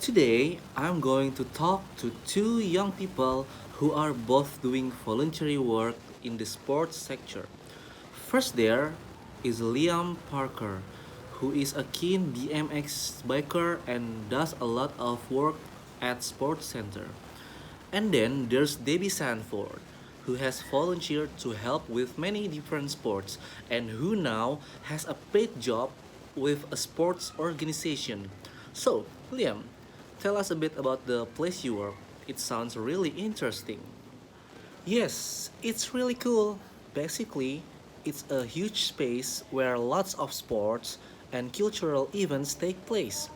Today, I'm going to talk to two young people who are both doing voluntary work in the sports sector. First, there is Liam Parker, who is a keen BMX biker and does a lot of work at Sports Center. And then there's Debbie Sanford, who has volunteered to help with many different sports and who now has a paid job with a sports organization. So, Liam, tell us a bit about the place you work. It sounds really interesting. Yes, it's really cool. Basically, it's a huge space where lots of sports and cultural events take place.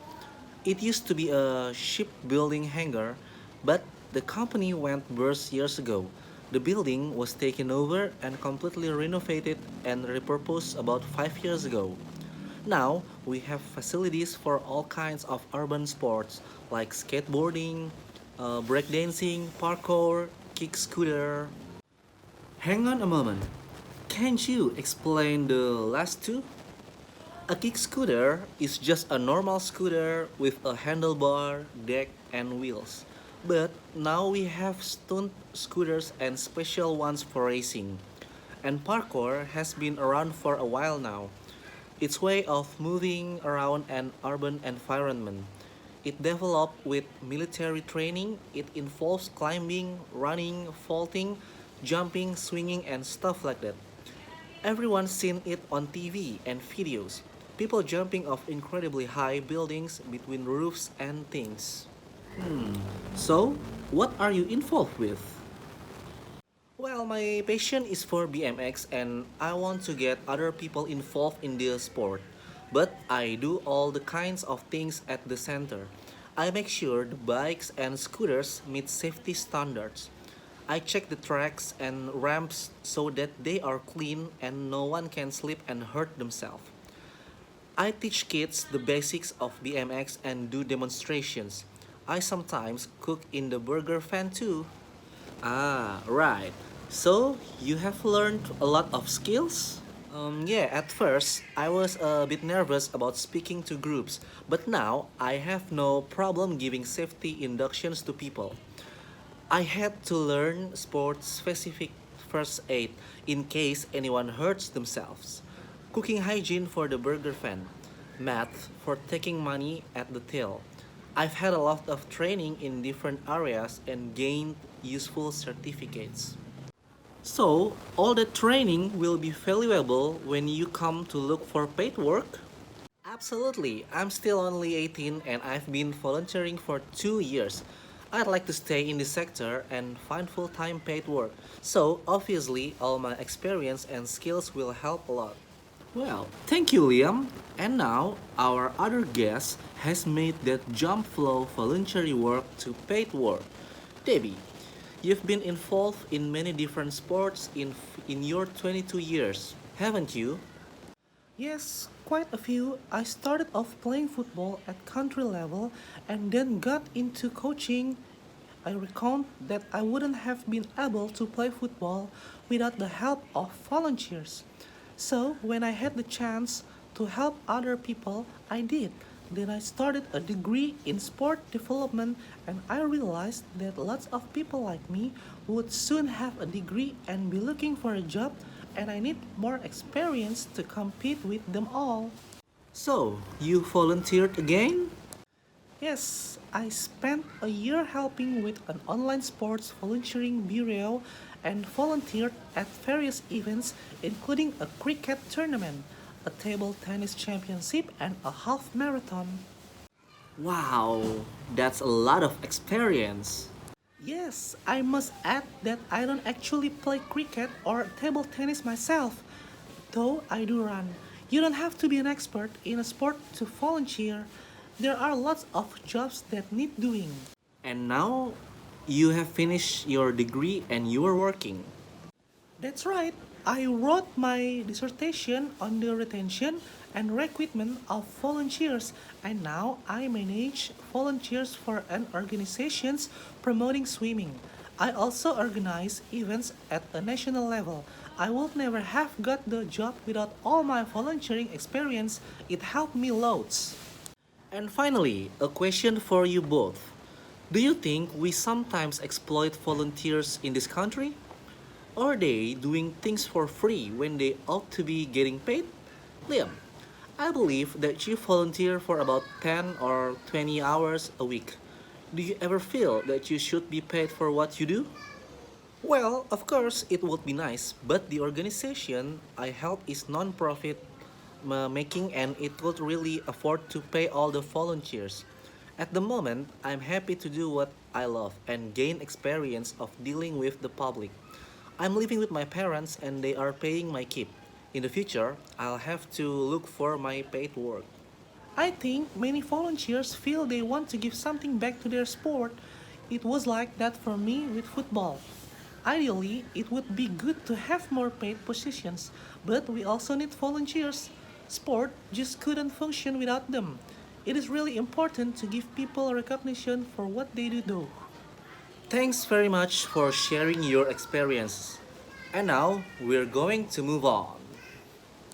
It used to be a shipbuilding hangar, but the company went bust years ago. The building was taken over and completely renovated and repurposed about 5 years ago. Now, we have facilities for all kinds of urban sports like skateboarding, breakdancing, parkour, kick scooter. Hang on a moment. Can't you explain the last two? A kick scooter is just a normal scooter with a handlebar, deck, and wheels. But now we have stunt scooters and special ones for racing. And parkour has been around for a while now. It's way of moving around an urban environment. It developed with military training. It involves climbing, running, vaulting, jumping, swinging, and stuff like that. Everyone's seen it on TV and videos. People jumping off incredibly high buildings between roofs and things. So, what are you involved with? Well, my passion is for BMX and I want to get other people involved in the sport. But I do all the kinds of things at the center. I make sure the bikes and scooters meet safety standards. I check the tracks and ramps so that they are clean and no one can slip and hurt themselves. I teach kids the basics of BMX and do demonstrations. I sometimes cook in the burger fan too. Ah, right. So, you have learned a lot of skills? Yeah, at first, I was a bit nervous about speaking to groups, but now I have no problem giving safety inductions to people. I had to learn sport specific first aid in case anyone hurts themselves, cooking hygiene for the burger fan, math for taking money at the till. I've had a lot of training in different areas and gained useful certificates. So, all the training will be valuable when you come to look for paid work? Absolutely. I'm still only 18 and I've been volunteering for 2 years. I'd like to stay in the sector and find full time paid work. So, obviously, all my experience and skills will help a lot. Well, thank you, Liam. And now, our other guest has made that jump flow voluntary work to paid work. Debbie, you've been involved in many different sports in your 22 years, haven't you? Yes, quite a few. I started off playing football at country level and then got into coaching. I recount that I wouldn't have been able to play football without the help of volunteers. So, when I had the chance to help other people, I did. Then I started a degree in sport development and I realized that lots of people like me would soon have a degree and be looking for a job and I need more experience to compete with them all. So, you volunteered again? Yes, I spent a year helping with an online sports volunteering bureau and volunteered at various events, including a cricket tournament, a table tennis championship, and a half marathon. Wow, that's a lot of experience. Yes, I must add that I don't actually play cricket or table tennis myself, though I do run. You don't have to be an expert in a sport to volunteer. There are lots of jobs that need doing. And now you have finished your degree and you are working. That's right. I wrote my dissertation on the retention and recruitment of volunteers, and now I manage volunteers for an organization promoting swimming. I also organize events at a national level. I would never have got the job without all my volunteering experience. It helped me loads. And finally, a question for you both. Do you think we sometimes exploit volunteers in this country? Are they doing things for free when they ought to be getting paid? Liam, I believe that you volunteer for about 10 or 20 hours a week. Do you ever feel that you should be paid for what you do? Well, of course, it would be nice, but the organization I help is non-profit making and it would really afford to pay all the volunteers. At the moment, I'm happy to do what I love and gain experience of dealing with the public. I'm living with my parents and they are paying my keep. In the future, I'll have to look for my paid work. I think many volunteers feel they want to give something back to their sport. It was like that for me with football. Ideally, it would be good to have more paid positions, but we also need volunteers. Sport just couldn't function without them. It is really important to give people recognition for what they do though. Thanks very much for sharing your experiences. And now we're going to move on.